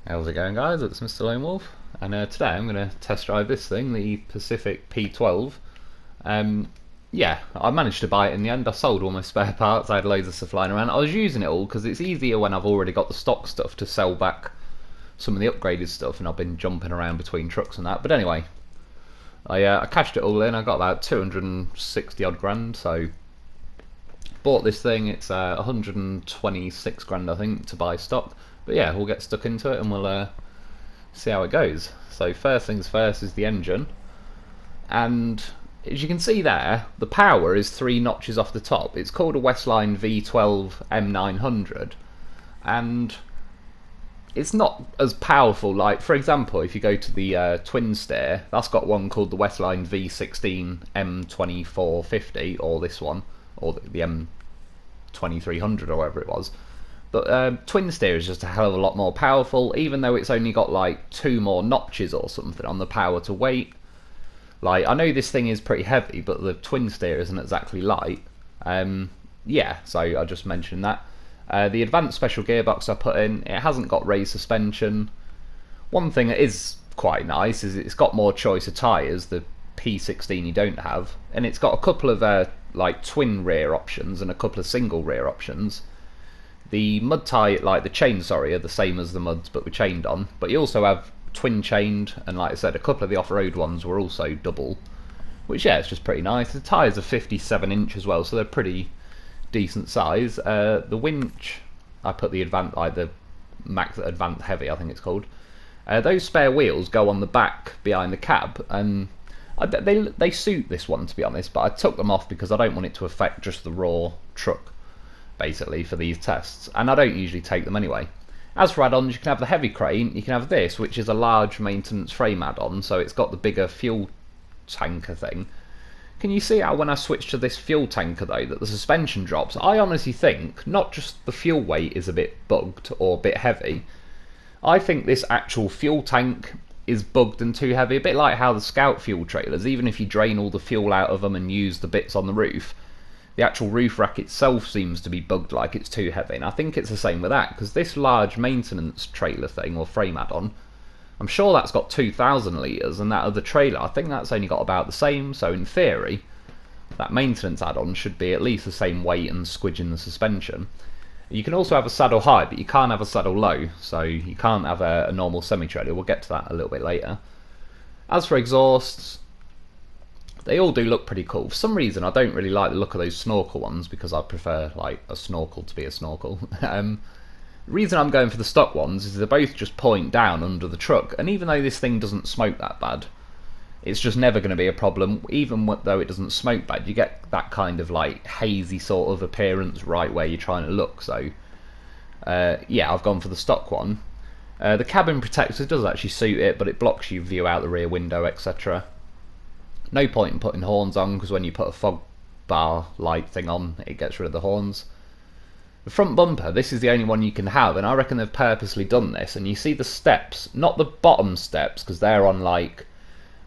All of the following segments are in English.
How's it going, guys? It's Mr. Lone Wolf, and today I'm going to test drive this thing, the Pacific P12. Yeah, I managed to buy it in the end. I sold all my spare parts. I had loads of stuff lying around. I was using it all because it's easier when I've already got the stock stuff to sell back some of the upgraded stuff, and I've been jumping around between trucks and that. But anyway, I cashed it all in. I got about 260 odd grand, so bought this thing. It's 126 grand, I think, to buy stock. But yeah, we'll get stuck into it and we'll see how it goes. So first things first is the engine, and as you can see there, the power is 3 notches off the top. It's called a Westline V12 M900, and it's not as powerful. Like, for example, if you go to the twin steer, that's got one called the Westline V16 M2450, or this one, or the M2300 or whatever it was. But twin steer is just a hell of a lot more powerful, even though it's only got like 2 more notches or something on the power to weight. Like, I know this thing is pretty heavy, but the twin steer isn't exactly light. Yeah, so I just mentioned that. The advanced special gearbox I put in, it hasn't got raised suspension. One thing that is quite nice is it's got more choice of tyres. The P16 you don't have, and it's got a couple of like twin rear options and a couple of single rear options. The mud tyre, like the chains, sorry, are the same as the muds, but we're chained on. But you also have twin chained, and like I said, a couple of the off-road ones were also double, which, yeah, it's just pretty nice. The tyres are 57" as well, so they're pretty decent size. The winch, I put the advanced, like the max advanced heavy, I think it's called. Those spare wheels go on the back behind the cab, and they suit this one, to be honest, but I took them off because I don't want it to affect just the raw truck, basically, for these tests, and I don't usually take them anyway. As for add-ons, you can have the heavy crane, you can have this, which is a large maintenance frame add-on, so it's got the bigger fuel tanker thing. Can you see how when I switch to this fuel tanker though, that the suspension drops? I honestly think not just the fuel weight is a bit bugged or a bit heavy, I think this actual fuel tank is bugged and too heavy, a bit like how the Scout fuel trailers, even if you drain all the fuel out of them and use the bits on the roof, the actual roof rack itself seems to be bugged like it's too heavy, and I think it's the same with that, because this large maintenance trailer thing, or frame add-on, I'm sure that's got 2,000 litres, and that other trailer, I think that's only got about the same, so in theory, that maintenance add-on should be at least the same weight and squidge in the suspension. You can also have a saddle high, but you can't have a saddle low, so you can't have a normal semi-trailer. We'll get to that a little bit later. As for exhausts, they all do look pretty cool. For some reason, I don't really like the look of those snorkel ones, because I prefer like a snorkel to be a snorkel. The reason I'm going for the stock ones is they both just point down under the truck, and even though this thing doesn't smoke that bad, it's just never going to be a problem. Even though it doesn't smoke bad, you get that kind of like hazy sort of appearance right where you're trying to look. So yeah, I've gone for the stock one. The cabin protector does actually suit it, but it blocks your view out the rear window, etc. No point in putting horns on, because when you put a fog bar light thing on, it gets rid of the horns. The front bumper, this is the only one you can have, and I reckon they've purposely done this. And you see the steps, not the bottom steps, because they're on like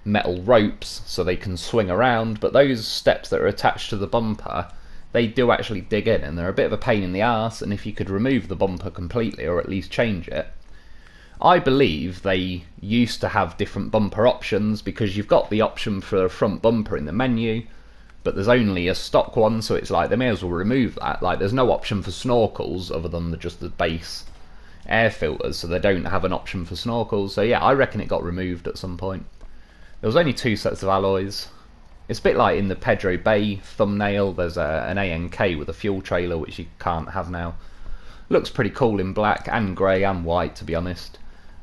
metal ropes so they can swing around, but those steps that are attached to the bumper, they do actually dig in, and they're a bit of a pain in the arse. And if you could remove the bumper completely, or at least change it, I believe they used to have different bumper options, because you've got the option for a front bumper in the menu, but there's only a stock one, so it's like they may as well remove that. Like, there's no option for snorkels other than just the base air filters, so they don't have an option for snorkels. So yeah, I reckon it got removed at some point. There was only 2 sets of alloys. It's a bit like in the Pedro Bay thumbnail, there's an ANK with a fuel trailer, which you can't have now. Looks pretty cool in black and grey and white, to be honest.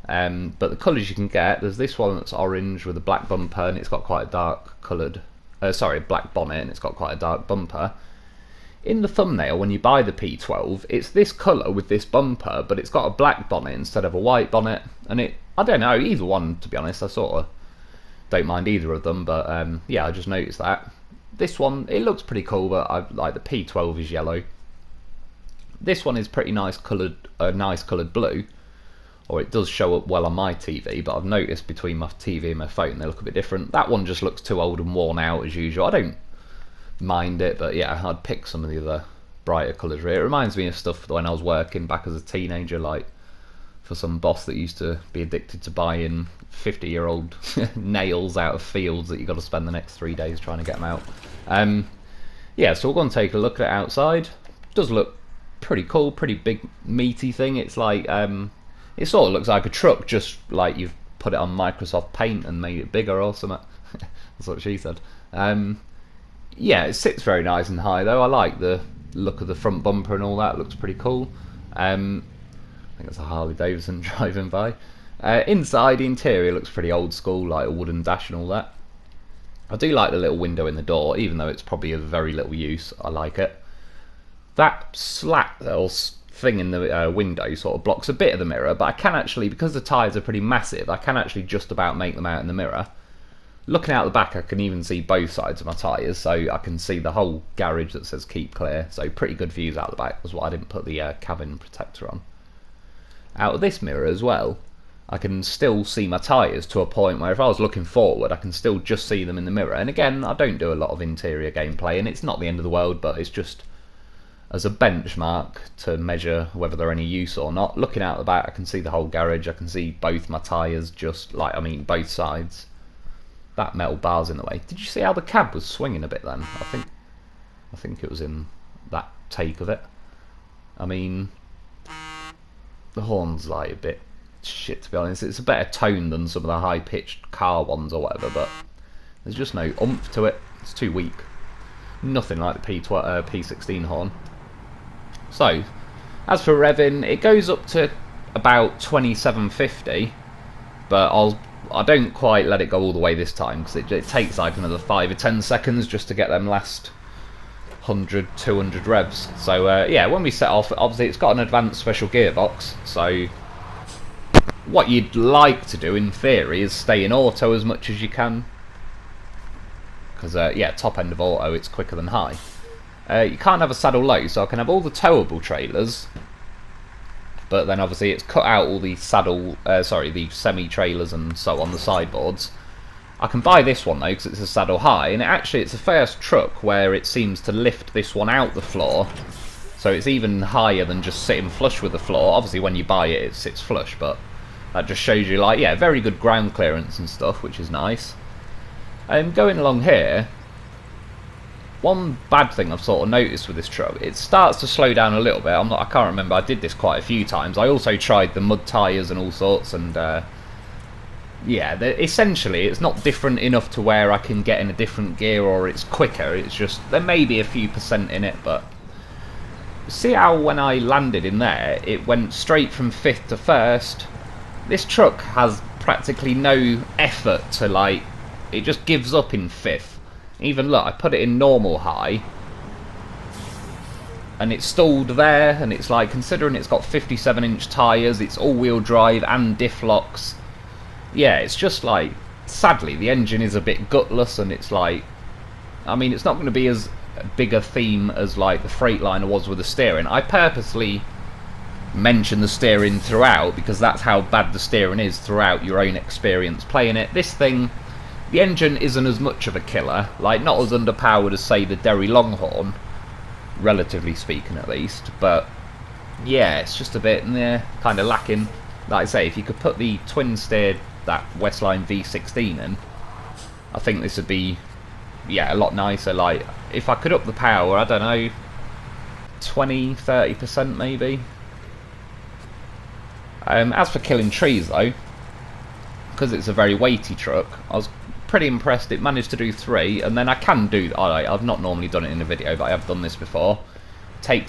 But the colours you can get, there's this one that's orange with a black bumper, and it's got quite a dark coloured, black bonnet, and it's got quite a dark bumper. In the thumbnail, when you buy the P12, it's this colour with this bumper, but it's got a black bonnet instead of a white bonnet, and I don't know, either one, to be honest, I sort of don't mind either of them, but yeah, I just noticed that. This one, it looks pretty cool, but I like the P12 is yellow. This one is pretty nice coloured, nice coloured blue, or it does show up well on my TV, but I've noticed between my TV and my phone they look a bit different. That one just looks too old and worn out as usual. I don't mind it, but yeah, I'd pick some of the other brighter colours. It reminds me of stuff when I was working back as a teenager, like for some boss that used to be addicted to buying 50-year-old nails out of fields that you've got to spend the next 3 days trying to get them out. Yeah, so we're going to take a look at it outside. It does look pretty cool, pretty big meaty thing. It's like it sort of looks like a truck, just like you've put it on Microsoft Paint and made it bigger or something. That's what she said. Yeah, it sits very nice and high though. I like the look of the front bumper and all that. It looks pretty cool. I think it's a Harley Davidson driving by. Inside, the interior looks pretty old school, like a wooden dash and all that. I do like the little window in the door, even though it's probably of very little use. I like it. That slat or thing in the window sort of blocks a bit of the mirror, but I can actually, because the tyres are pretty massive, I can actually just about make them out in the mirror. Looking out the back, I can even see both sides of my tyres, so I can see the whole garage that says keep clear, so pretty good views out the back. That's why I didn't put the cabin protector on. Out of this mirror as well, I can still see my tyres to a point where if I was looking forward, I can still just see them in the mirror. And again, I don't do a lot of interior gameplay, and it's not the end of the world, but it's just as a benchmark to measure whether they're any use or not. Looking out the back, I can see the whole garage, I can see both my tyres, just like, I mean, both sides. That metal bar's in the way. Did you see how the cab was swinging a bit then? I think it was in that take of it. I mean, the horn's like a bit shit, to be honest. It's a better tone than some of the high-pitched car ones or whatever, but there's just no oomph to it. It's too weak. Nothing like the P16 horn. So, as for revving, it goes up to about 2750, but I don't quite let it go all the way this time, because it takes like another 5 or 10 seconds just to get them last 100, 200 revs. So yeah, when we set off, obviously it's got an advanced special gearbox, so what you'd like to do in theory is stay in auto as much as you can, because yeah, top end of auto, it's quicker than high. You can't have a saddle low, so I can have all the towable trailers, but then obviously it's cut out all the the semi-trailers and so on, the sideboards. I can buy this one though, because it's a saddle high, and it's the first truck where it seems to lift this one out the floor, so it's even higher than just sitting flush with the floor. Obviously when you buy it, it sits flush, but that just shows you, like, yeah, very good ground clearance and stuff, which is nice. Going along here, one bad thing I've sort of noticed with this truck, it starts to slow down a little bit. I can't remember, I did this quite a few times. I also tried the mud tyres and all sorts, and yeah, essentially it's not different enough to where I can get in a different gear or it's quicker. It's just, there may be a few percent in it, but see how when I landed in there, it went straight from 5th to 1st. This truck has practically no effort to, like, it just gives up in 5th. Even look, I put it in normal high, and it's stalled there, and it's like, considering it's got 57-inch tyres, it's all-wheel drive and diff locks. Yeah, it's just like, sadly, the engine is a bit gutless, and it's like, I mean, it's not going to be as big a theme as like the Freightliner was with the steering. I purposely mention the steering throughout, because that's how bad the steering is throughout your own experience playing it. This thing, the engine isn't as much of a killer, like not as underpowered as say the Derry Longhorn, relatively speaking at least, but yeah, it's just a bit kind of lacking. Like I say, if you could put the twin steered, that Westline V16 in, I think this would be, yeah, a lot nicer. Like, if I could up the power, I don't know, 20-30% maybe. As for killing trees though, because it's a very weighty truck, I was pretty impressed. It managed to do 3, and then I can do, I've not normally done it in a video, but I have done this before. It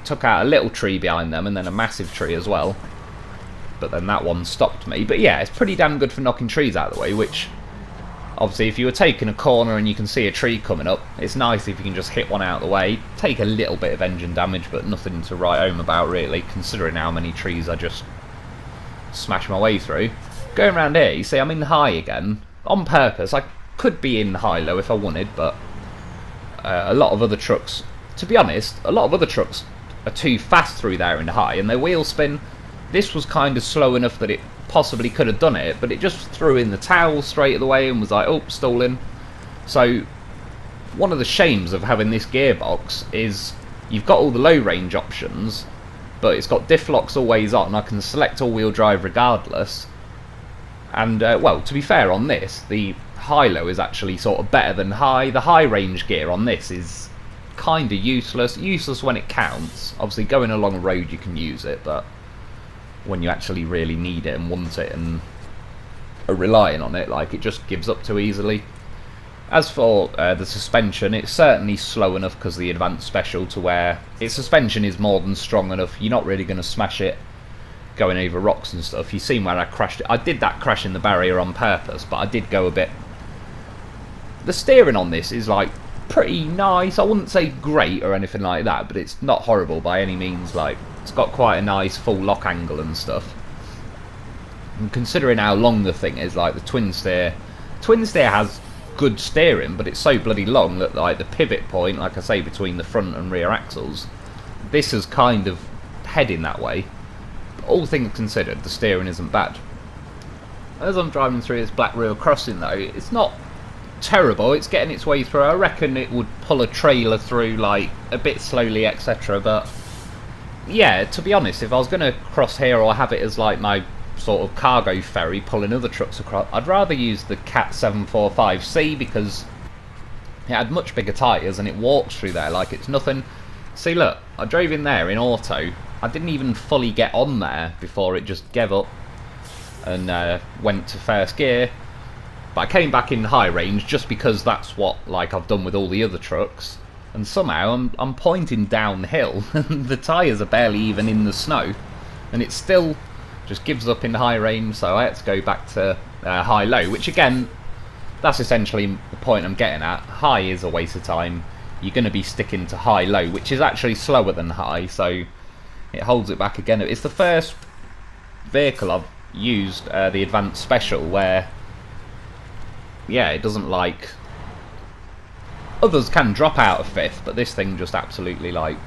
took out a little tree behind them, and then a massive tree as well, but then that one stopped me. But yeah, it's pretty damn good for knocking trees out of the way, which obviously if you were taking a corner and you can see a tree coming up, it's nice if you can just hit one out of the way. Take a little bit of engine damage, but nothing to write home about really, considering how many trees I just smashed my way through. Going around here, you see I'm in high again, on purpose. I could be in high-low if I wanted, but a lot of other trucks, to be honest, a lot of other trucks are too fast through there in high, and their wheel spin. This was kind of slow enough that it possibly could have done it, but it just threw in the towel straight away and was like, oh, stalling. So one of the shames of having this gearbox is you've got all the low range options, but it's got diff locks always on. I can select all-wheel drive regardless. And, well, to be fair on this, the high-low is actually sort of better than high. The high-range gear on this is kind of useless. Useless when it counts. Obviously, going along a road you can use it, but when you actually really need it and want it and are relying on it, like, it just gives up too easily. As for the suspension, it's certainly slow enough because of the advanced special to where its suspension is more than strong enough. You're not really going to smash it going over rocks and stuff. You've seen where I crashed it. I did that crash in the barrier on purpose, but I did go a bit... The steering on this is, like, pretty nice. I wouldn't say great or anything like that, but it's not horrible by any means. Like, it's got quite a nice full lock angle and stuff. And considering how long the thing is, like the twin steer has good steering, but it's so bloody long that, like, the pivot point, like I say, between the front and rear axles, this is kind of heading that way. But all things considered, the steering isn't bad. As I'm driving through this Black Rail crossing though, it's not terrible. It's getting its way through. I reckon it would pull a trailer through, like, a bit slowly, etc. But yeah, to be honest, if I was going to cross here or have it as like my sort of cargo ferry pulling other trucks across, I'd rather use the Cat 745C because it had much bigger tyres and it walks through there like it's nothing. See, look, I drove in there in auto. I didn't even fully get on there before it just gave up and went to first gear. But I came back in high range just because that's what, like, I've done with all the other trucks. And somehow I'm pointing downhill and the tyres are barely even in the snow. And it still just gives up in high range, so I had to go back to high-low, which again, that's essentially the point I'm getting at. High is a waste of time. You're going to be sticking to high-low, which is actually slower than high, so it holds it back again. It's the first vehicle I've used the advanced special where, yeah, it doesn't, like... Others can drop out of fifth, but this thing just absolutely, like,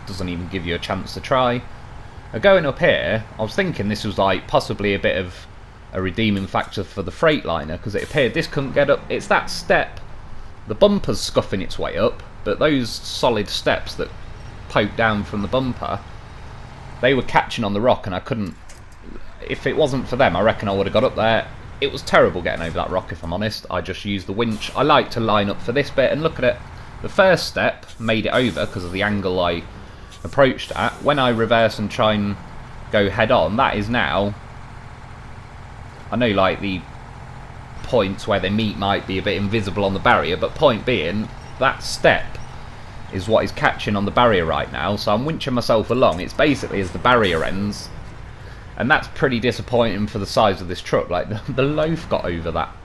doesn't even give you a chance to try. Going up here, I was thinking this was, like, possibly a bit of a redeeming factor for the Freightliner, because it appeared this couldn't get up. It's that step. The bumper's scuffing its way up, but those solid steps that poke down from the bumper, they were catching on the rock, and I couldn't... If it wasn't for them, I reckon I would have got up there. It was terrible getting over that rock, if I'm honest. I just used the winch. I like to line up for this bit, and look at it. The first step made it over because of the angle I approached at. When I reverse and try and go head on, that is now... I know, like, the points where they meet might be a bit invisible on the barrier, but point being, that step is what is catching on the barrier right now, so I'm winching myself along. It's basically as the barrier ends, and that's pretty disappointing for the size of this truck. Like, the loaf got over that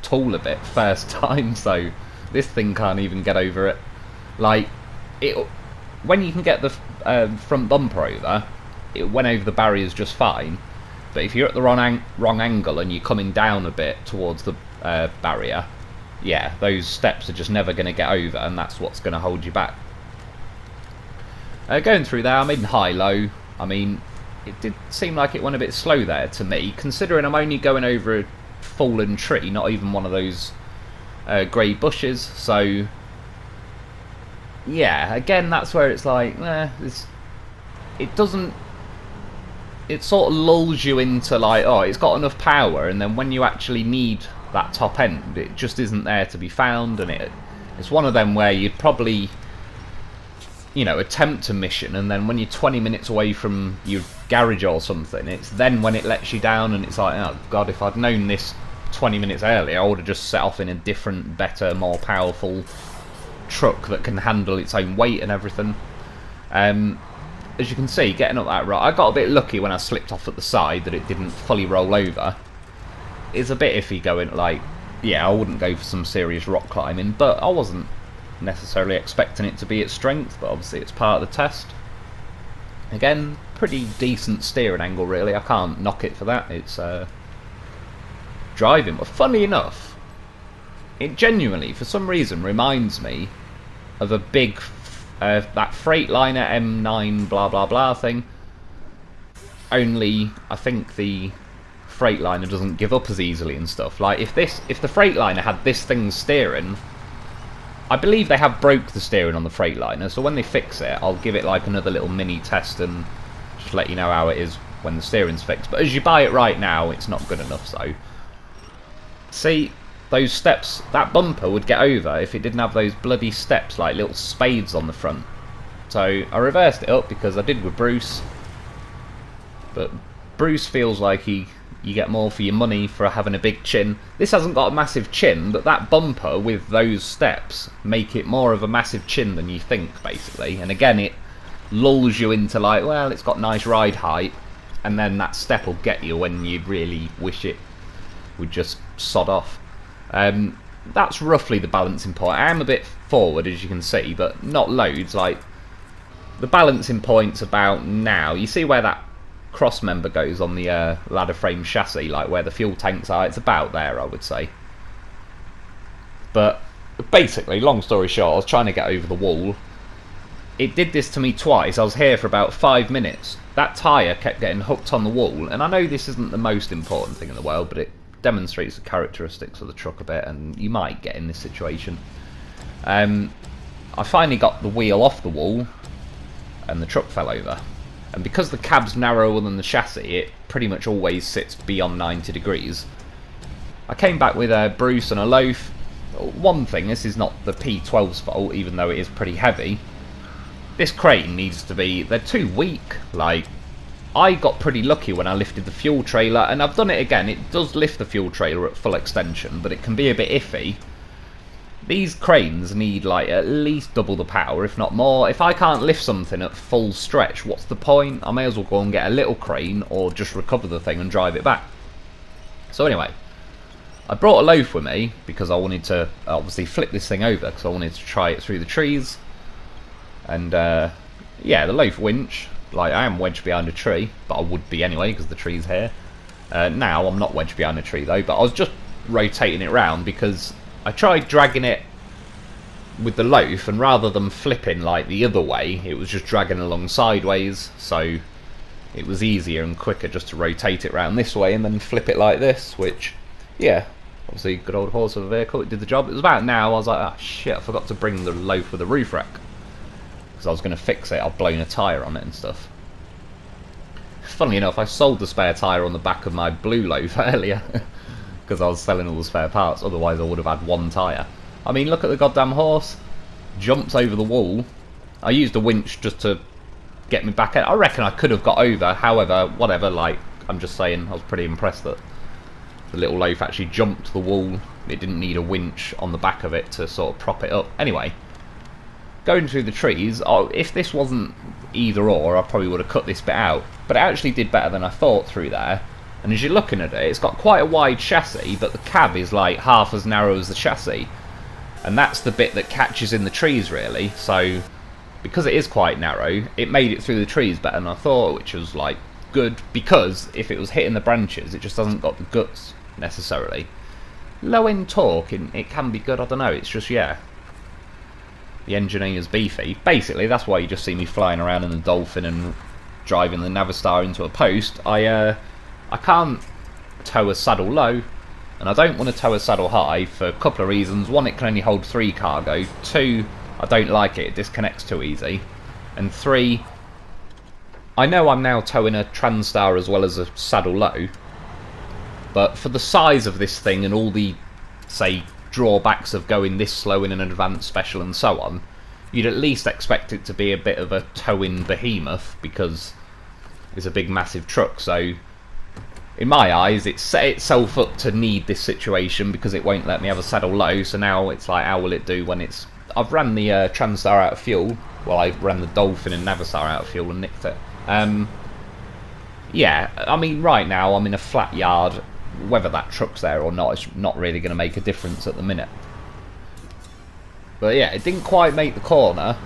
tool a bit first time, so this thing can't even get over it. Like, when you can get the front bumper over, it went over the barriers just fine. But if you're at the wrong angle and you're coming down a bit towards the barrier, yeah, those steps are just never going to get over, and that's what's going to hold you back. Going through there, I'm in high-low. I mean, it did seem like it went a bit slow there to me, considering I'm only going over a fallen tree, not even one of those grey bushes. So, yeah, again, that's where it's like, it doesn't... It sort of lulls you into, like, oh, it's got enough power, and then when you actually need that top end, it just isn't there to be found, and it's one of them where you'd probably, you know, attempt a mission, and then when you're 20 minutes away from your garage or something, it's then when it lets you down, and it's like, oh god, if I'd known this 20 minutes earlier, I would have just set off in a different, better, more powerful truck that can handle its own weight and everything. As you can see, getting up that rock, I got a bit lucky when I slipped off at the side that it didn't fully roll over. It's a bit iffy going, like, yeah, I wouldn't go for some serious rock climbing, but I wasn't necessarily expecting it to be its strength, but obviously it's part of the test. Again, pretty decent steering angle, really. I can't knock it for that. It's driving, but funny enough, it genuinely, for some reason, reminds me of a big... that Freightliner M9 blah blah blah thing. Only I think the Freightliner doesn't give up as easily and stuff. Like, if the Freightliner had this thing steering, I believe they have broke the steering on the Freightliner, so when they fix it, I'll give it like another little mini test and just let you know how it is when the steering's fixed. But as you buy it right now, it's not good enough, so... See, those steps, that bumper would get over if it didn't have those bloody steps, like little spades on the front. So I reversed it up because I did with Bruce, but Bruce feels like you get more for your money for having a big chin. This hasn't got a massive chin, but that bumper with those steps make it more of a massive chin than you think, basically. And again, it lulls you into like, well, it's got nice ride height, and then that step will get you when you really wish it would just sod off. That's roughly the balancing point. I am a bit forward, as you can see, but not loads. Like, the balancing point's about now. You see where that cross member goes on the ladder frame chassis, like where the fuel tanks are? It's about there, I would say. But basically, long story short, I was trying to get over the wall. It did this to me twice. I was here for about 5 minutes. That tyre kept getting hooked on the wall, and I know this isn't the most important thing in the world, but it demonstrates the characteristics of the truck a bit, and you might get in this situation. I finally got the wheel off the wall, and the truck fell over. And because the cab's narrower than the chassis, it pretty much always sits beyond 90 degrees. I came back with Bruce and a loaf. One thing, this is not the P12's fault, even though it is pretty heavy. This crane needs to be... they're too weak. Like, I got pretty lucky when I lifted the fuel trailer, and I've done it again. It does lift the fuel trailer at full extension, but it can be a bit iffy. These cranes need like at least double the power, if not more. If I can't lift something at full stretch, what's the point? I may as well go and get a little crane or just recover the thing and drive it back. So anyway, I brought a loaf with me because I wanted to obviously flip this thing over because I wanted to try it through the trees. And yeah, the loaf winch, like I am wedged behind a tree, but I would be anyway because the tree's here. Now I'm not wedged behind a tree though, but I was just rotating it round because I tried dragging it with the loaf, and rather than flipping like the other way, it was just dragging along sideways, so it was easier and quicker just to rotate it round this way and then flip it like this, which, yeah, obviously good old horse of a vehicle, it did the job. It was about now, I was like, ah shit, I forgot to bring the loaf with a roof rack, because I was going to fix it. I've blown a tyre on it and stuff. Funnily enough, I sold the spare tyre on the back of my blue loaf earlier, because I was selling all the spare parts, otherwise I would have had one tyre. I mean, look at the goddamn horse. Jumps over the wall. I used a winch just to get me back in. I reckon I could have got over, however, whatever, like, I'm just saying, I was pretty impressed that the little loaf actually jumped the wall. It didn't need a winch on the back of it to sort of prop it up. Anyway, going through the trees, if this wasn't either or, I probably would have cut this bit out. But it actually did better than I thought through there. And as you're looking at it, it's got quite a wide chassis, but the cab is like half as narrow as the chassis. And that's the bit that catches in the trees, really. So, because it is quite narrow, it made it through the trees better than I thought, which was like good, because if it was hitting the branches, it just hasn't got the guts, necessarily. Low end torque, it can be good, I don't know, it's just, yeah. The engineer's beefy. Basically, that's why you just see me flying around in the Dolphin and driving the Navistar into a post. I can't tow a saddle low, and I don't want to tow a saddle high for a couple of reasons. One, it can only hold 3 cargo. 2, I don't like it disconnects too easy. And 3, I know I'm now towing a Transstar as well as a saddle low, but for the size of this thing and all the, say, drawbacks of going this slow in an advanced special and so on, you'd at least expect it to be a bit of a towing behemoth, because it's a big massive truck. So in my eyes, it's set itself up to need this situation because it won't let me have a saddle low. So now it's like, how will it do when it's... I've ran the Transstar out of fuel. Well, I ran the Dolphin and Navistar out of fuel and nicked it. Yeah, I mean, right now I'm in a flat yard. Whether that truck's there or not, it's not really going to make a difference at the minute. But yeah, it didn't quite make the corner.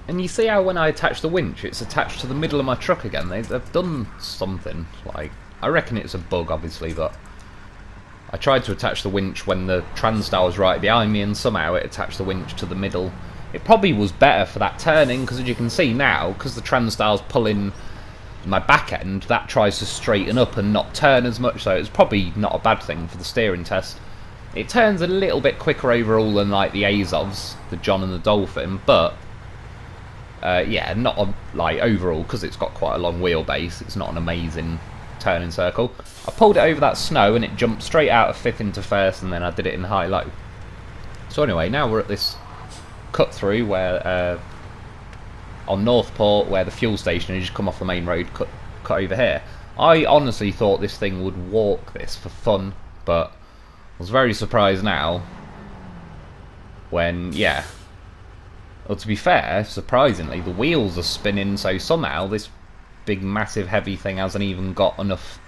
And you see how when I attach the winch, it's attached to the middle of my truck again. They've done something. Like, I reckon it's a bug, obviously, but I tried to attach the winch when the Transstar was right behind me, and somehow it attached the winch to the middle. It probably was better for that turning, because as you can see now, because the Transstar's pulling my back end, that tries to straighten up and not turn as much, so it's probably not a bad thing for the steering test. It turns a little bit quicker overall than like the Azovs, the John and the Dolphin, but yeah, not like overall, because it's got quite a long wheelbase, it's not an amazing turning circle. I pulled it over that snow and it jumped straight out of 5th into 1st, and then I did it in high-low. So anyway, now we're at this cut through where on Northport, where the fuel station is, you just come off the main road, cut over here. I honestly thought this thing would walk this for fun, but I was very surprised now when, yeah, well, to be fair, surprisingly, the wheels are spinning, so somehow this big massive heavy thing hasn't even got enough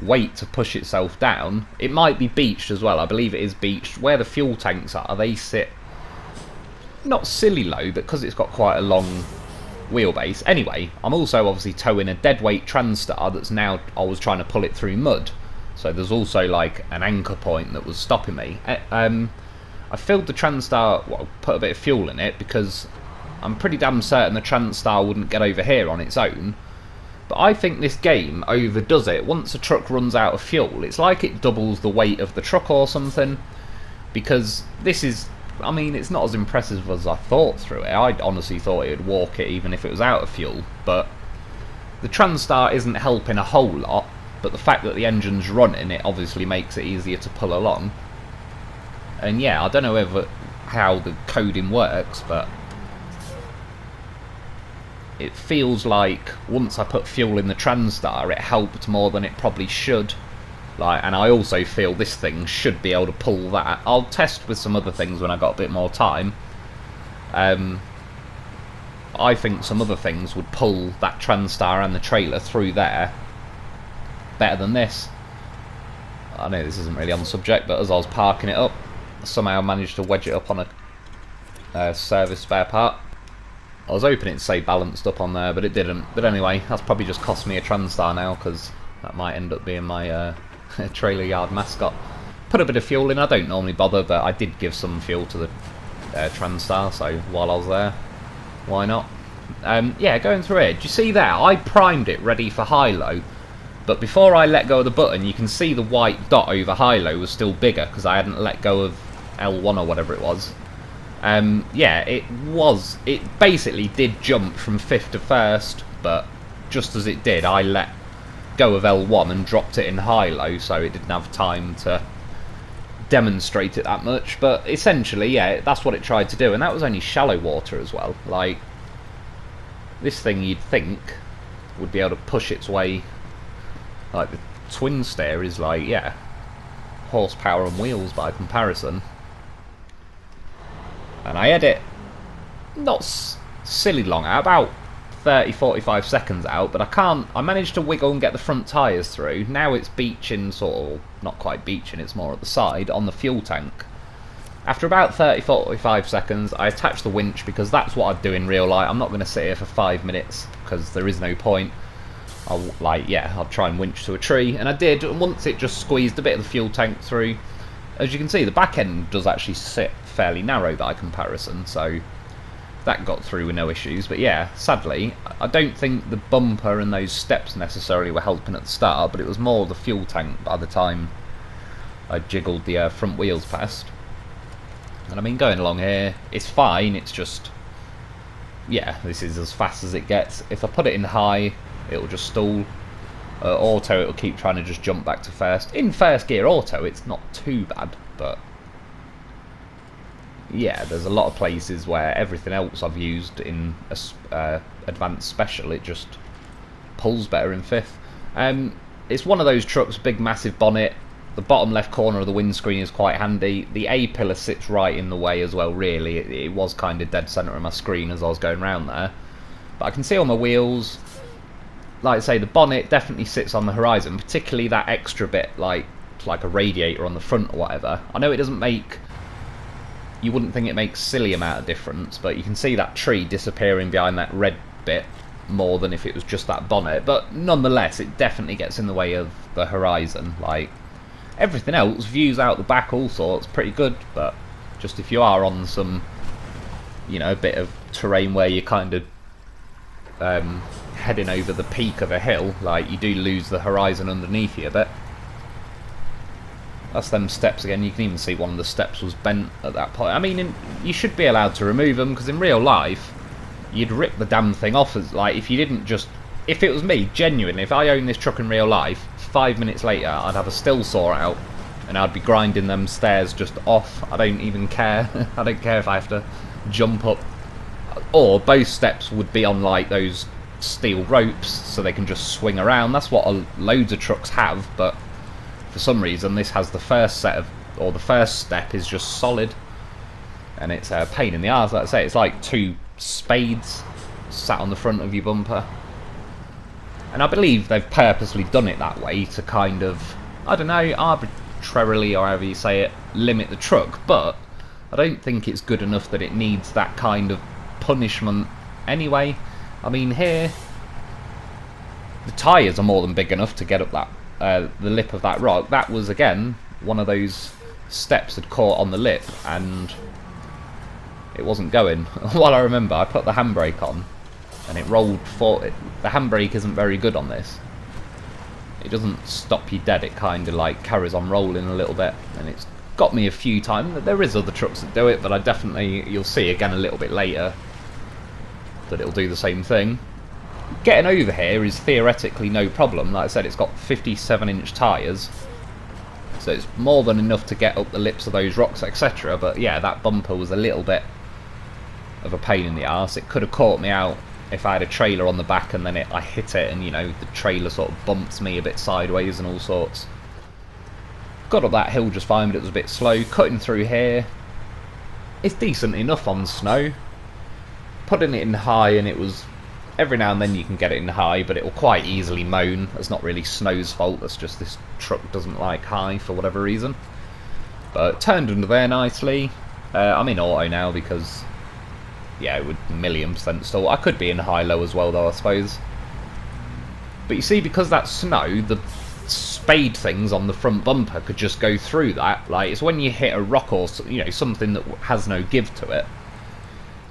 weight to push itself down. It might be beached as well, I believe it is beached. Where the fuel tanks are, they sit not silly low, but because it's got quite a long wheelbase. Anyway, I'm also obviously towing a deadweight Transtar that's now, I was trying to pull it through mud, so there's also like an anchor point that was stopping me. I filled the Transtar, well, put a bit of fuel in it, because I'm pretty damn certain the Transtar wouldn't get over here on its own. But I think this game overdoes it. Once a truck runs out of fuel, it's like it doubles the weight of the truck or something, because this is, I mean, it's not as impressive as I thought through it. I honestly thought it would walk it even if it was out of fuel, but the Transtar isn't helping a whole lot, but the fact that the engine's running, it obviously makes it easier to pull along. And yeah, I don't know how the coding works, but it feels like once I put fuel in the Transtar, it helped more than it probably should. And I also feel this thing should be able to pull that. I'll test with some other things when I got a bit more time. I think some other things would pull that Transtar and the trailer through there better than this. I know this isn't really on the subject, but as I was parking it up, I somehow managed to wedge it up on a service spare part. I was hoping it'd say balanced up on there, but it didn't. But anyway, that's probably just cost me a Transtar now, because that might end up being my trailer yard mascot. Put a bit of fuel in. I don't normally bother, but I did give some fuel to the Transtar, so while I was there, why not? Yeah, going through here. Do you see there? I primed it ready for high-low, but before I let go of the button, you can see the white dot over high-low was still bigger, because I hadn't let go of L1 or whatever it was. Yeah, it basically did jump from 5th to 1st, but just as it did, I let go of L1 and dropped it in high-low, so it didn't have time to demonstrate it that much. But essentially, yeah, that's what it tried to do, and that was only shallow water as well. Like, this thing you'd think would be able to push its way, like the twin stair is like, yeah, horsepower and wheels by comparison. And I had it not silly long out, about 30-45 seconds out, but I managed to wiggle and get the front tyres through. Now it's beaching, sort of, not quite beaching, it's more at the side, on the fuel tank. After about 30-45 seconds, I attached the winch, because that's what I'd do in real life. I'm not going to sit here for 5 minutes, because there is no point. I'll try and winch to a tree, and I did, and once it just squeezed a bit of the fuel tank through, as you can see, the back end does actually sit fairly narrow by comparison, so that got through with no issues. But yeah, sadly, I don't think the bumper and those steps necessarily were helping at the start, but it was more the fuel tank by the time I jiggled the front wheels past. And I mean, going along here, it's fine, it's just, yeah, this is as fast as it gets. If I put it in high, it'll just stall. Auto, it'll keep trying to just jump back to 1st. In 1st gear auto, it's not too bad, but yeah, there's a lot of places where everything else I've used in advanced special, it just pulls better in 5th. It's one of those trucks, big massive bonnet. The bottom left corner of the windscreen is quite handy. The A-pillar sits right in the way as well, really. It was kind of dead centre of my screen as I was going around there. But I can see all my wheels. Like I say, the bonnet definitely sits on the horizon, particularly that extra bit, like a radiator on the front or whatever. I know it doesn't make, you wouldn't think it makes silly amount of difference, but you can see that tree disappearing behind that red bit more than if it was just that bonnet. But nonetheless, it definitely gets in the way of the horizon. Like, everything else, views out the back, all sorts, pretty good, but just if you are on some, you know, a bit of terrain where you're kind of heading over the peak of a hill, like, you do lose the horizon underneath you a bit. That's them steps again. You can even see one of the steps was bent at that point. I mean, you should be allowed to remove them, because in real life, you'd rip the damn thing off. As like, if you didn't just... If it was me, genuinely, if I owned this truck in real life, 5 minutes later, I'd have a still saw out, and I'd be grinding them stairs just off. I don't even care. I don't care if I have to jump up. Or both steps would be on, like, those steel ropes, so they can just swing around. That's what loads of trucks have, but... For some reason, this has the first set of, or the first step is just solid, and it's a pain in the arse. Like I say, it's like 2 spades sat on the front of your bumper, and I believe they've purposely done it that way to kind of, I don't know, arbitrarily, or however you say it, limit the truck. But I don't think it's good enough that it needs that kind of punishment anyway. I mean, here the tyres are more than big enough to get up that. The lip of that rock. That was again one of those steps had caught on the lip and it wasn't going. While I remember, I put the handbrake on and it rolled forward. The handbrake isn't very good on this. It doesn't stop you dead, it kind of like carries on rolling a little bit, and it's got me a few times. There is other trucks that do it, but I definitely, you'll see again a little bit later that it'll do the same thing. Getting over here is theoretically no problem. Like I said, it's got 57-inch tyres, so it's more than enough to get up the lips of those rocks, etc. But yeah, that bumper was a little bit of a pain in the arse. It could have caught me out if I had a trailer on the back and then I hit it and, you know, the trailer sort of bumps me a bit sideways and all sorts. Got up that hill just fine, but it was a bit slow. Cutting through here, it's decent enough on snow. Putting it in high, and it was... Every now and then you can get it in high, but it will quite easily moan. That's not really snow's fault, that's just this truck doesn't like high for whatever reason. But turned under there nicely. I'm in auto now because, yeah, it would 1,000,000% stall. I could be in high-low as well though, I suppose. But you see, because that's snow, the spade things on the front bumper could just go through that. Like, it's when you hit a rock or, you know, something that has no give to it,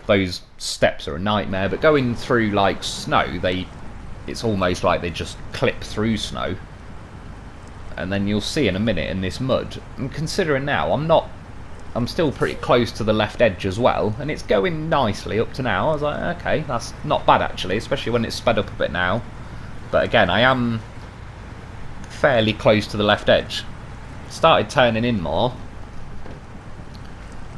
those steps are a nightmare. But going through like snow, it's almost like they just clip through snow, and then you'll see in a minute in this mud. And considering now I'm still pretty close to the left edge as well, and it's going nicely up to now. I was like, okay, that's not bad actually, especially when it's sped up a bit now. But again, I am fairly close to the left edge. Started turning in more,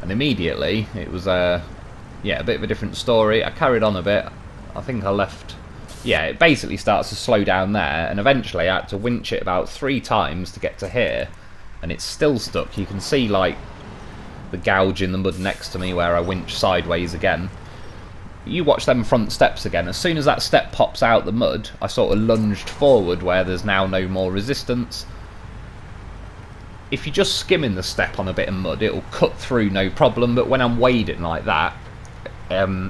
and immediately it was yeah, a bit of a different story. I carried on a bit. I think I left... Yeah, it basically starts to slow down there, and eventually I had to winch it about 3 times to get to here, and it's still stuck. You can see, like, the gouge in the mud next to me where I winch sideways again. You watch them front steps again. As soon as that step pops out the mud, I sort of lunged forward where there's now no more resistance. If you're just skimming the step on a bit of mud, it'll cut through no problem, but when I'm wading like that,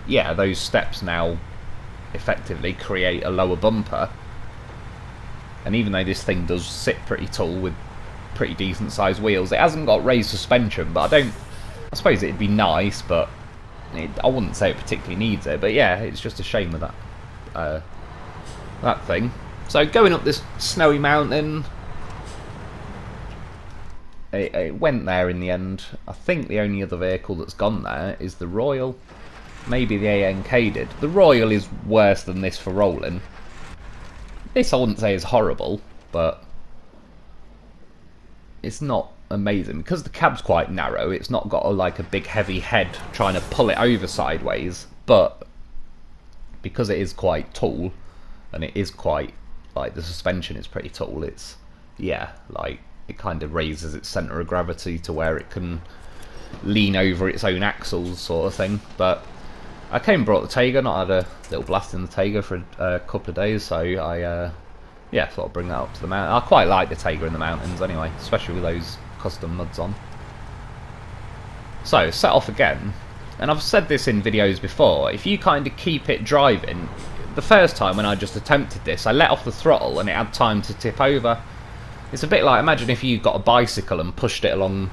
yeah, those steps now effectively create a lower bumper. And even though this thing does sit pretty tall with pretty decent sized wheels, it hasn't got raised suspension. But I suppose it'd be nice, but I wouldn't say it particularly needs it. But yeah, it's just a shame with that thing. So going up this snowy mountain, it went there in the end. I think the only other vehicle that's gone there is the Royal. Maybe the ANK did. The Royal is worse than this for rolling. This I wouldn't say is horrible, but it's not amazing. Because the cab's quite narrow, it's not got like a big heavy head trying to pull it over sideways. But because it is quite tall, and it is quite, like, the suspension is pretty tall, it's, yeah, like, it kind of raises its centre of gravity to where it can lean over its own axles, sort of thing. But I came and brought the Tayga, not had a little blast in the Tayga for a couple of days, so I yeah, thought I'd bring that up to the mountain. I quite like the Tayga in the mountains anyway, especially with those custom muds on. So, set off again, and I've said this in videos before, if you kind of keep it driving, the first time when I just attempted this, I let off the throttle and it had time to tip over. It's a bit like, imagine if you got a bicycle and pushed it along,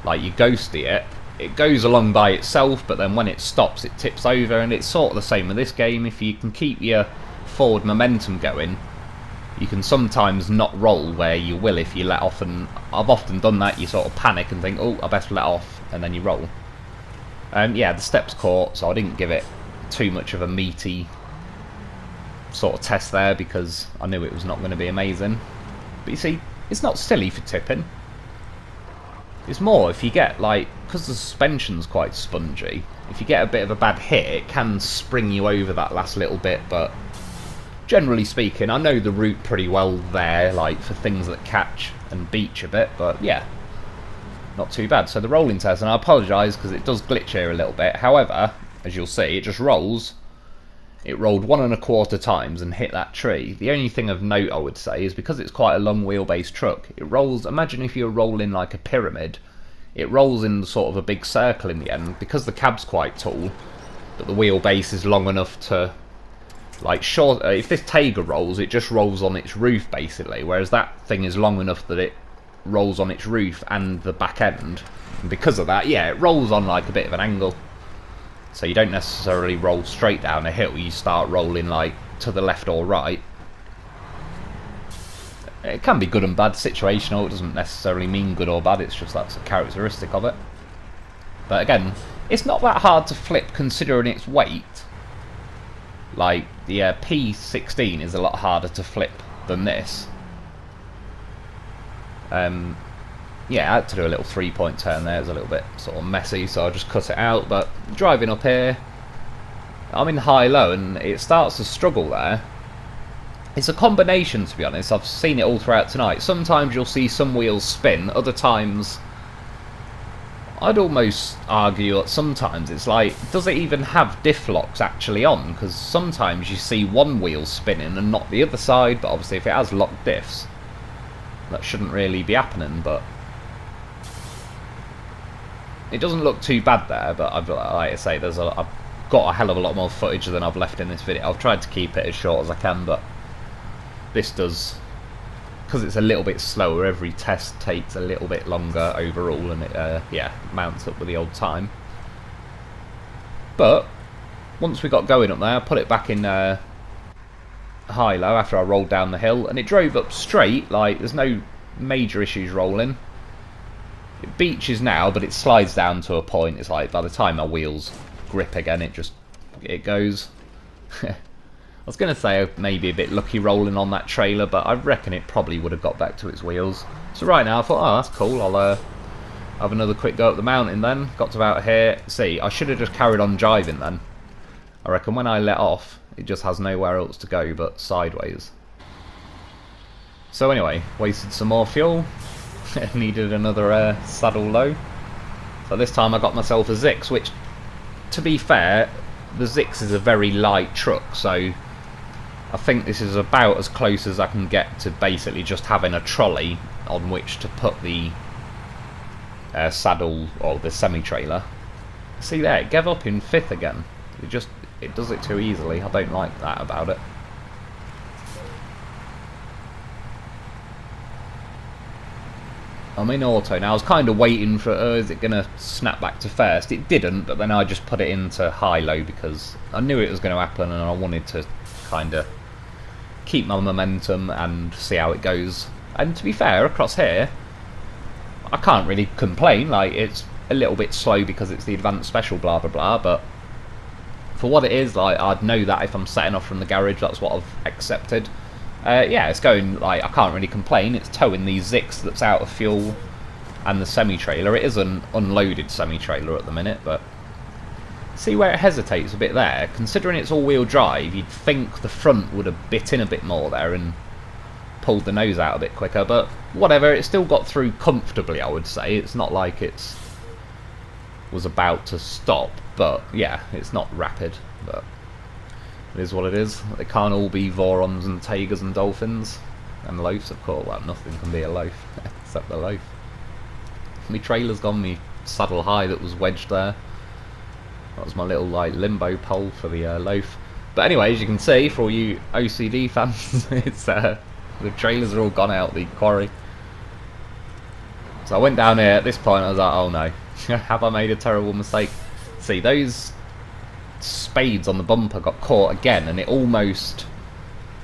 like you ghosty it. It goes along by itself, but then when it stops it tips over, and it's sort of the same with this game. If you can keep your forward momentum going, you can sometimes not roll where you will if you let off, and I've often done that. You sort of panic and think, oh, I best let off, and then you roll. Yeah, the steps caught, so I didn't give it too much of a meaty sort of test there because I knew it was not going to be amazing. But you see, it's not silly for tipping. It's more if you get, like, because the suspension's quite spongy, if you get a bit of a bad hit, it can spring you over that last little bit, but generally speaking, I know the route pretty well there, like, for things that catch and beach a bit, but yeah, not too bad. So the rolling test, and I apologise because it does glitch here a little bit, however, as you'll see, it just rolls. It rolled 1 1/4 times and hit that tree. The only thing of note I would say is because it's quite a long wheelbase truck, it rolls, imagine if you're rolling like a pyramid, it rolls in sort of a big circle in the end, because the cab's quite tall, but the wheelbase is long enough to, like, short. If this Tayga rolls, it just rolls on its roof basically, whereas that thing is long enough that it rolls on its roof and the back end, and because of that, yeah, it rolls on like a bit of an angle. So you don't necessarily roll straight down a hill, you start rolling like to the left or right. It can be good and bad, situational, it doesn't necessarily mean good or bad, it's just that's a characteristic of it. But again, it's not that hard to flip considering its weight. Like, the P16 is a lot harder to flip than this. Yeah, I had to do a little 3-point turn there. It was a little bit sort of messy, so I just cut it out. But driving up here, I'm in high-low, and it starts to struggle there. It's a combination, to be honest. I've seen it all throughout tonight. Sometimes you'll see some wheels spin. Other times, I'd almost argue that sometimes it's like, does it even have diff locks actually on? Because sometimes you see one wheel spinning and not the other side. But obviously, if it has locked diffs, that shouldn't really be happening. But it doesn't look too bad there, but like I say, I've got a hell of a lot more footage than I've left in this video. I've tried to keep it as short as I can, but this does, because it's a little bit slower, every test takes a little bit longer overall, and it, yeah, mounts up with the old time. But once we got going up there, I put it back in high-low after I rolled down the hill, and it drove up straight, like there's no major issues rolling. It beaches now, but it slides down to a point. It's like by the time my wheels grip again, it goes. I was going to say maybe a bit lucky rolling on that trailer, but I reckon it probably would have got back to its wheels. So right now I thought, oh, that's cool. I'll have another quick go up the mountain then. Got to about here. See, I should have just carried on driving then. I reckon when I let off, it just has nowhere else to go but sideways. So anyway, wasted some more fuel. Needed another saddle low. So this time I got myself a Zix, which, to be fair, the Zix is a very light truck, so I think this is about as close as I can get to basically just having a trolley on which to put the saddle or the semi-trailer. See there, it gave up in 5th again. It does it too easily. I don't like that about it. I'm in auto now. I was kind of waiting for, is it going to snap back to first? It didn't, but then I just put it into high-low because I knew it was going to happen and I wanted to kind of keep my momentum and see how it goes. And to be fair, across here, I can't really complain. Like, it's a little bit slow because it's the advanced special blah blah blah, but for what it is, like, I'd know that if I'm setting off from the garage, that's what I've accepted. Yeah, it's going, like, I can't really complain. It's towing the Zix that's out of fuel and the semi-trailer. It is an unloaded semi-trailer at the minute, but see where it hesitates a bit there? Considering it's all-wheel drive, you'd think the front would have bit in a bit more there and pulled the nose out a bit quicker, but whatever, it still got through comfortably, I would say. It's not like it was about to stop, but yeah, it's not rapid, but it is what it is. They can't all be Vorons and Taygas and Dolphins. And loafs, of course. Well, nothing can be a loaf, except the loaf. My trailer's gone, me saddle high that was wedged there. That was my little, like, limbo pole for the loaf. But anyway, as you can see, for all you OCD fans, it's the trailers are all gone out the quarry. So I went down here. At this point I was like, oh no, have I made a terrible mistake? See, those spades on the bumper got caught again, and it almost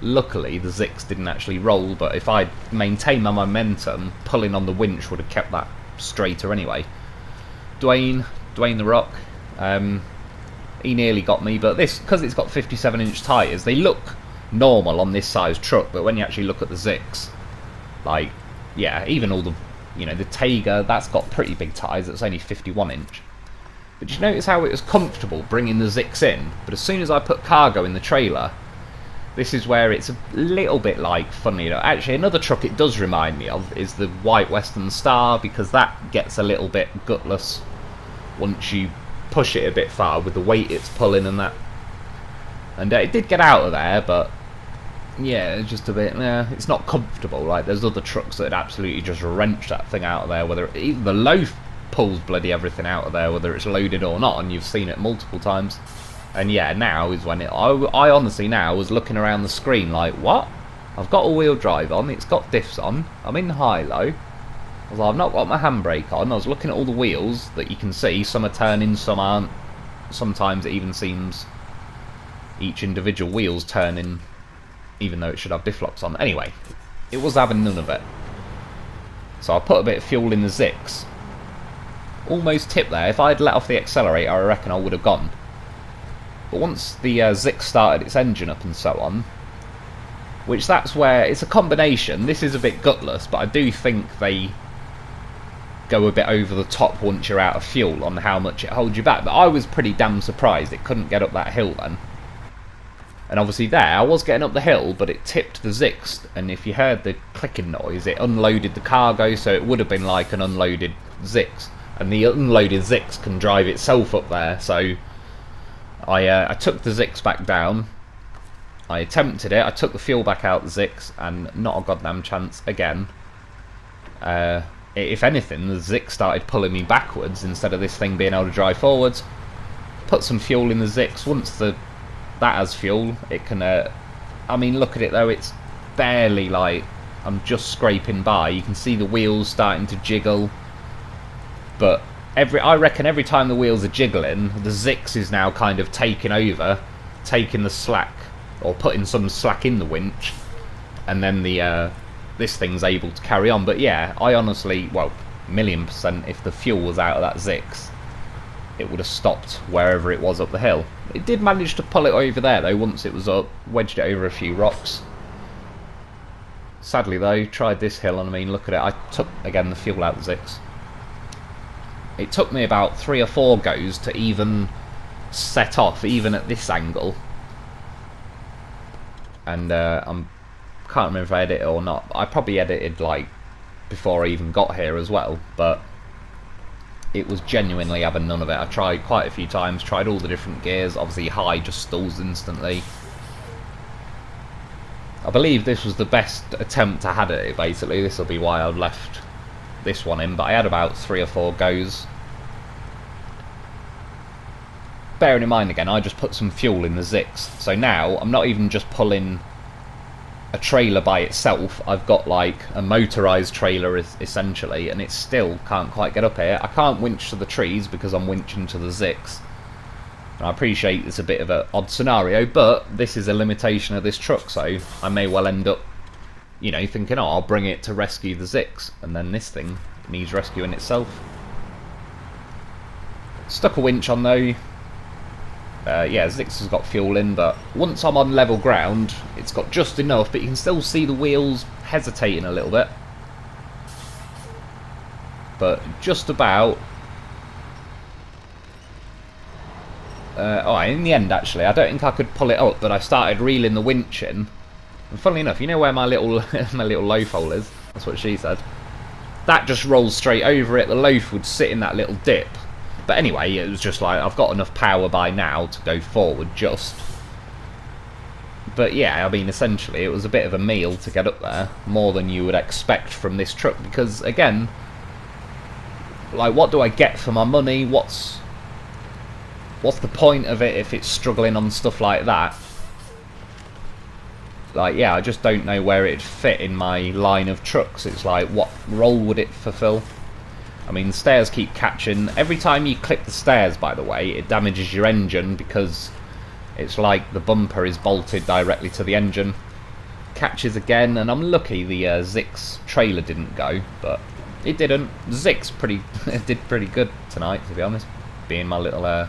Luckily, the Zix didn't actually roll, but if I'd maintained my momentum, pulling on the winch would have kept that straighter anyway. Dwayne the Rock, he nearly got me, but this, because it's got 57-inch tyres, they look normal on this size truck, but when you actually look at the Zix, like, yeah, even all the, you know, the Taiga, that's got pretty big tyres, it's only 51-inch. But you notice how it was comfortable bringing the Zix in, but as soon as I put cargo in the trailer, this is where it's a little bit like, funny, you know, actually another truck it does remind me of is the White Western Star, because that gets a little bit gutless once you push it a bit far with the weight it's pulling and that. And it did get out of there, but yeah, it's just a bit, it's not comfortable. Like, there's other trucks that absolutely just wrench that thing out of there, whether even the loaf pulls bloody everything out of there, whether it's loaded or not, and you've seen it multiple times. And yeah, now is when I honestly now was looking around the screen like, what? I've got all-wheel drive on, it's got diffs on, I'm in high-low, I was like, I've not got my handbrake on. I was looking at all the wheels that you can see, some are turning, some aren't. Sometimes it even seems each individual wheel's turning, even though it should have diff locks on. Anyway, it was having none of it. So I put a bit of fuel in the Zix. Almost tipped there. If I'd let off the accelerator, I reckon I would have gone. But once the Zix started its engine up and so on, which that's where it's a combination. This is a bit gutless, but I do think they go a bit over the top once you're out of fuel on how much it holds you back. But I was pretty damn surprised it couldn't get up that hill then. And obviously there, I was getting up the hill, but it tipped the Zix, and if you heard the clicking noise, it unloaded the cargo, so it would have been like an unloaded Zix. And the unloaded Zix can drive itself up there, so I took the Zix back down. I attempted it, I took the fuel back out the Zix, and not a goddamn chance again. If anything, the Zix started pulling me backwards instead of this thing being able to drive forwards. Put some fuel in the Zix. Once that has fuel, it can, I mean, look at it though, it's barely like, I'm just scraping by. You can see the wheels starting to jiggle. But I reckon every time the wheels are jiggling, the Zix is now kind of taking over, taking the slack, or putting some slack in the winch, and then the this thing's able to carry on. But yeah, I honestly, well, 1,000,000%, if the fuel was out of that Zix, it would have stopped wherever it was up the hill. It did manage to pull it over there though, once it was up, wedged it over a few rocks. Sadly though, tried this hill, and I mean, look at it, I took, again, the fuel out the Zix. It took me about 3 or 4 goes to even set off, even at this angle. And can't remember if I edited it or not. I probably edited like before I even got here as well, but it was genuinely having none of it. I tried quite a few times, tried all the different gears. Obviously high just stalls instantly. I believe this was the best attempt I had at it, basically. This will be why I've left this one in, but I had about 3 or 4 goes. Bearing in mind again, I just put some fuel in the Zix, so now I'm not even just pulling a trailer by itself. I've got like a motorised trailer essentially, and it still can't quite get up here. I can't winch to the trees because I'm winching to the Zix. And I appreciate it's a bit of an odd scenario, but this is a limitation of this truck, so I may well end up, you know, thinking, oh, I'll bring it to rescue the Zix, and then this thing needs rescuing itself. Stuck a winch on though. Yeah, Zix has got fuel in, but once I'm on level ground, it's got just enough, but you can still see the wheels hesitating a little bit. But just about. Oh, in the end, actually, I don't think I could pull it up, but I started reeling the winch in. And funnily enough, you know where my little my little loaf hole is? That's what she said. That just rolls straight over it. The loaf would sit in that little dip. But anyway, it was just like, I've got enough power by now to go forward just. But yeah, I mean, essentially, it was a bit of a meal to get up there. More than you would expect from this truck. Because, again, like, what do I get for my money? What's the point of it if it's struggling on stuff like that? Like, yeah, I just don't know where it'd fit in my line of trucks. It's like, what role would it fulfill? I mean, the stairs keep catching. Every time you clip the stairs, by the way, it damages your engine because it's like the bumper is bolted directly to the engine. catches again, and I'm lucky the Zix trailer didn't go, but it didn't. Zix did pretty good tonight, to be honest, being my little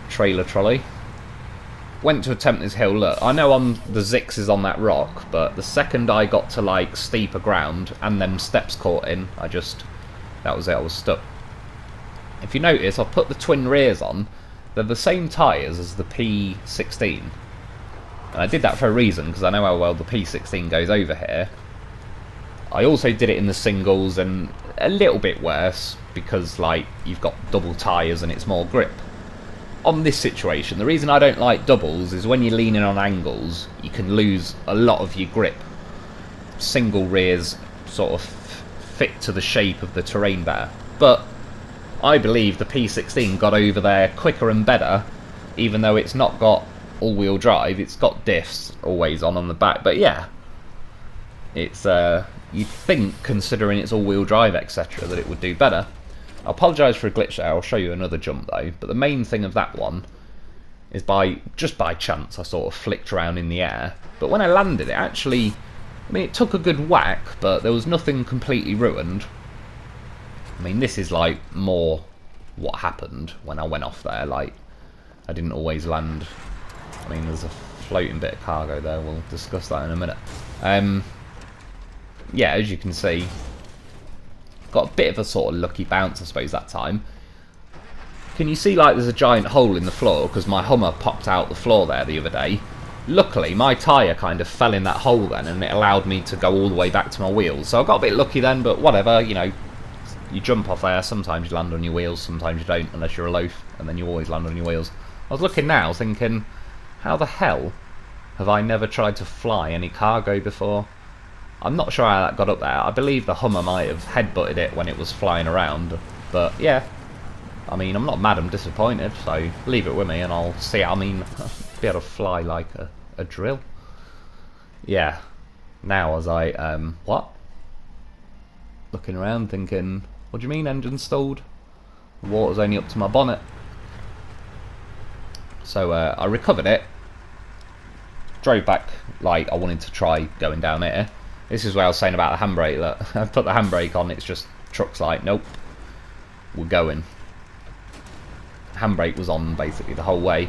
trailer trolley. Went to attempt this hill. Look, I know the Zix is on that rock, but the second I got to like steeper ground and then steps caught in, that was it, I was stuck. If you notice, I've put the twin rears on. They're the same tyres as the P16. And I did that for a reason, because I know how well the P16 goes over here. I also did it in the singles, and a little bit worse, because like you've got double tyres and it's more grip. On this situation, the reason I don't like doubles is when you're leaning on angles, you can lose a lot of your grip. Single rears sort of fit to the shape of the terrain better. But I believe the P16 got over there quicker and better, even though it's not got all-wheel drive. It's got diffs always on the back. But yeah, it's you'd think, considering it's all-wheel drive, etc., that it would do better. I apologise for a glitch there, I'll show you another jump though, but the main thing of that one is just by chance I sort of flicked around in the air, but when I landed it actually, I mean it took a good whack, but there was nothing completely ruined. I mean this is like more what happened when I went off there, like I didn't always land. I mean there's a floating bit of cargo there, we'll discuss that in a minute. Yeah, as you can see, got a bit of a sort of lucky bounce, I suppose, that time. Can you see like there's a giant hole in the floor because my Hummer popped out the floor there the other day? Luckily, my tyre kind of fell in that hole then, and it allowed me to go all the way back to my wheels. So I got a bit lucky then, but whatever, you know, you jump off there, sometimes you land on your wheels, sometimes you don't, unless you're a loaf, and then you always land on your wheels. I was looking now, thinking, how the hell have I never tried to fly any cargo before? I'm not sure how that got up there. I believe the Hummer might have headbutted it when it was flying around. But yeah, I mean, I'm not mad, I'm disappointed. So leave it with me and I'll see. I mean, be able to fly like a drill. Yeah. Now as I, what? Looking around thinking, what do you mean engine stalled? The water's only up to my bonnet. So I recovered it. Drove back like I wanted to try going down here. This is what I was saying about the handbrake. Look, I've put the handbrake on, it's just truck's like, nope, we're going. Handbrake was on basically the whole way.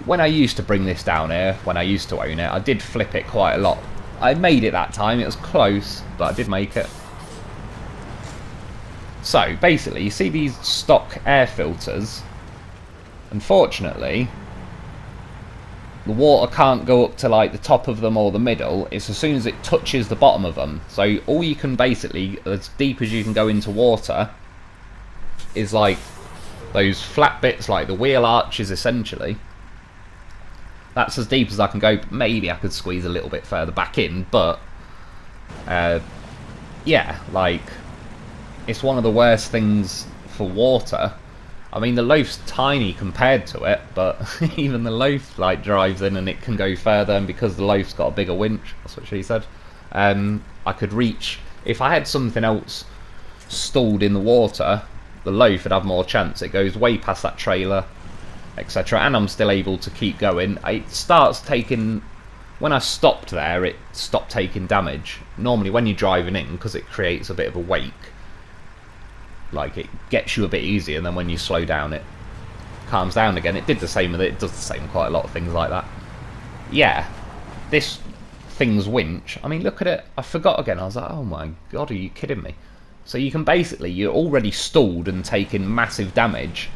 When I used to bring this down here, when I used to own it, I did flip it quite a lot. I made it that time, it was close, but I did make it. So, basically, you see these stock air filters. Unfortunately, the water can't go up to like the top of them or the middle. It's as soon as it touches the bottom of them. So all you can basically, as deep as you can go into water, is like those flat bits, like the wheel arches essentially. That's as deep as I can go. Maybe I could squeeze a little bit further back in, but yeah, like it's one of the worst things for water. I mean, the loaf's tiny compared to it, but even the loaf like drives in and it can go further, and because the loaf's got a bigger winch, that's what she said, I could reach, if I had something else stalled in the water, the loaf would have more chance. It goes way past that trailer, etc., and I'm still able to keep going. It starts taking, when I stopped there, it stopped taking damage. Normally when you're driving in, because it creates a bit of a wake, like it gets you a bit easier, and then when you slow down it calms down again. It did the same with it. It does the same with quite a lot of things like that. Yeah, this thing's winch, I mean look at it, I forgot again, I was like, oh my god, are you kidding me? So you can basically, you're already stalled and taking massive damage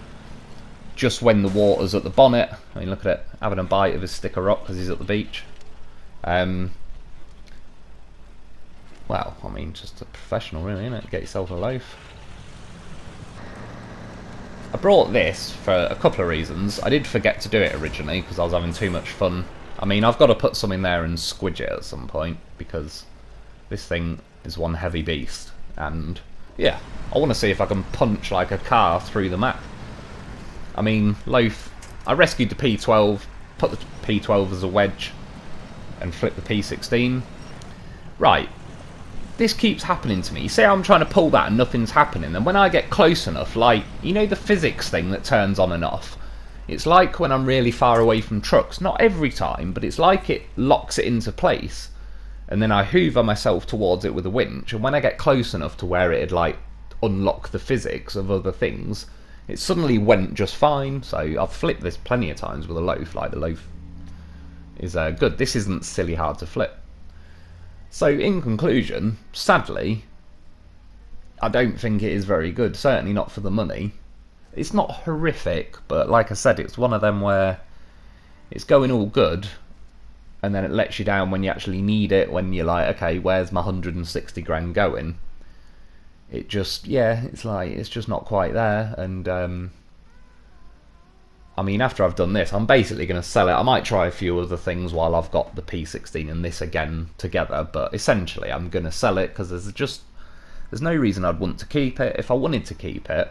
just when the water's at the bonnet. I mean look at it, having a bite of his stick of rock because he's at the beach. Well, I mean just a professional really, isn't it? Get yourself a loaf. I brought this for a couple of reasons. I did forget to do it originally because I was having too much fun. I mean, I've got to put some in there and squidge it at some point because this thing is one heavy beast. And yeah, I want to see if I can punch like a car through the map. I mean, loaf, I rescued the P12, put the P12 as a wedge and flipped the P16. Right. This keeps happening to me. You see how I'm trying to pull that and nothing's happening, and when I get close enough, like, you know the physics thing that turns on and off? it's like when I'm really far away from trucks, not every time, but it's like it locks it into place, and then I hoover myself towards it with a winch, and when I get close enough to where it'd like unlock the physics of other things, it suddenly went just fine. So I've flipped this plenty of times with a loaf. Like, the loaf is good. This isn't silly hard to flip. So in conclusion, sadly, I don't think it is very good, certainly not for the money. It's not horrific, but like I said, it's one of them where it's going all good, and then it lets you down when you actually need it, when you're like, okay, where's my 160 grand going? It just, yeah, it's like, it's just not quite there. And I mean, after I've done this, I'm basically going to sell it. I might try a few other things while I've got the P16 and this again together, but essentially I'm going to sell it because there's no reason I'd want to keep it. If I wanted to keep it,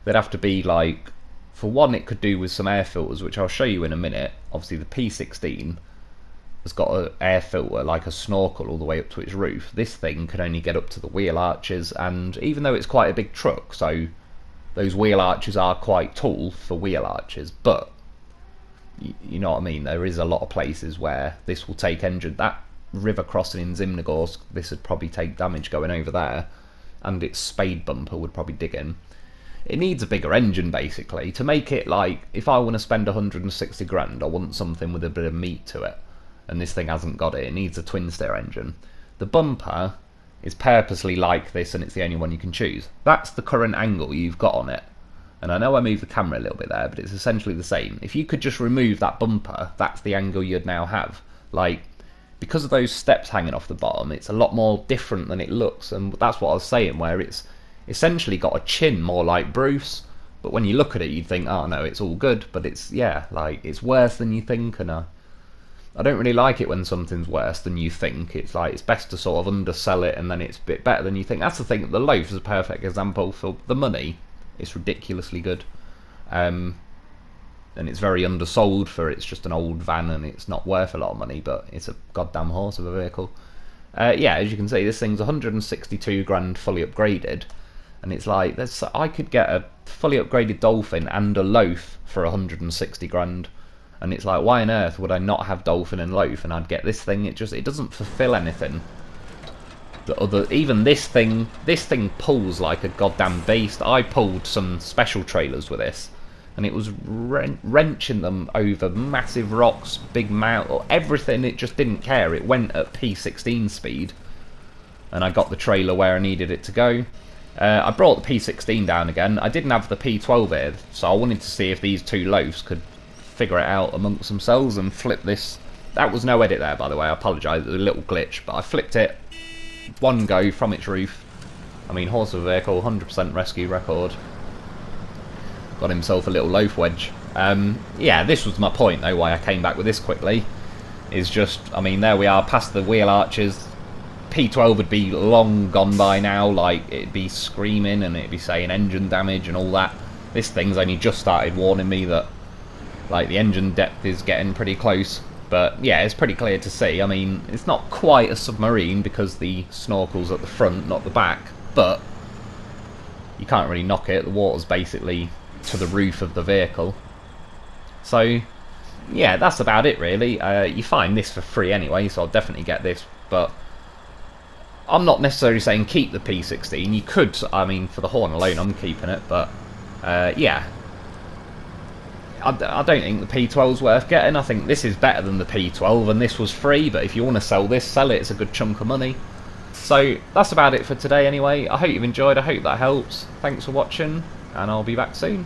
there'd have to be like, for one, it could do with some air filters, which I'll show you in a minute. Obviously the P16 has got an air filter like a snorkel all the way up to its roof. This thing can only get up to the wheel arches, and even though it's quite a big truck, so those wheel arches are quite tall for wheel arches, but you know what I mean, there is a lot of places where this will take engine. That river crossing in Zimnogorsk, this would probably take damage going over there, and its spade bumper would probably dig in. It needs a bigger engine basically to make it like, if I want to spend 160 grand, I want something with a bit of meat to it, and this thing hasn't got it. It needs a twin steer engine. The bumper is purposely like this, and it's the only one you can choose. That's the current angle you've got on it, and I know I moved the camera a little bit there, but it's essentially the same. If you could just remove that bumper, that's the angle you'd now have. Like, because of those steps hanging off the bottom, it's a lot more different than it looks, and that's what I was saying, where it's essentially got a chin more like Bruce, but when you look at it you'd think, oh no, it's all good, but it's, yeah, like, it's worse than you think, and I don't really like it when something's worse than you think. It's like, it's best to sort of undersell it and then it's a bit better than you think. That's the thing. The loaf is a perfect example. For the money, it's ridiculously good, and it's very undersold for it's just an old van and it's not worth a lot of money, but it's a goddamn horse of a vehicle. Yeah, as you can see, this thing's 162 grand fully upgraded, and it's like, I could get a fully upgraded Dolphin and a loaf for 160 grand. And it's like, why on earth would I not have Dolphin and Loaf and I'd get this thing? It doesn't fulfill anything. Even this thing pulls like a goddamn beast. I pulled some special trailers with this, and it was wrenching them over massive rocks, big mountain, everything. It just didn't care. It went at P16 speed, and I got the trailer where I needed it to go. I brought the P16 down again. I didn't have the P12 here, so I wanted to see if these two loafs could figure it out amongst themselves and flip this. That was no edit there, by the way, I apologise, it was a little glitch, but I flipped it one go from its roof. I mean, horse of a vehicle, 100% rescue record. Got himself a little loaf wedge. Yeah, this was my point though, why I came back with this quickly, is just, I mean, there we are past the wheel arches. P12 would be long gone by now, like, it'd be screaming and it'd be saying engine damage and all that. This thing's only just started warning me that, like, the engine depth is getting pretty close. But yeah, it's pretty clear to see. I mean, it's not quite a submarine because the snorkel's at the front, not the back, but you can't really knock it. The water's basically to the roof of the vehicle. So yeah, that's about it really. You find this for free anyway, so I'll definitely get this, but I'm not necessarily saying keep the P16. You could, I mean, for the horn alone I'm keeping it, but yeah, I don't think the P12's worth getting. I think this is better than the P12, and this was free, but if you want to sell this, sell it. It's a good chunk of money. So that's about it for today anyway. I hope you've enjoyed. I hope that helps. Thanks for watching, and I'll be back soon.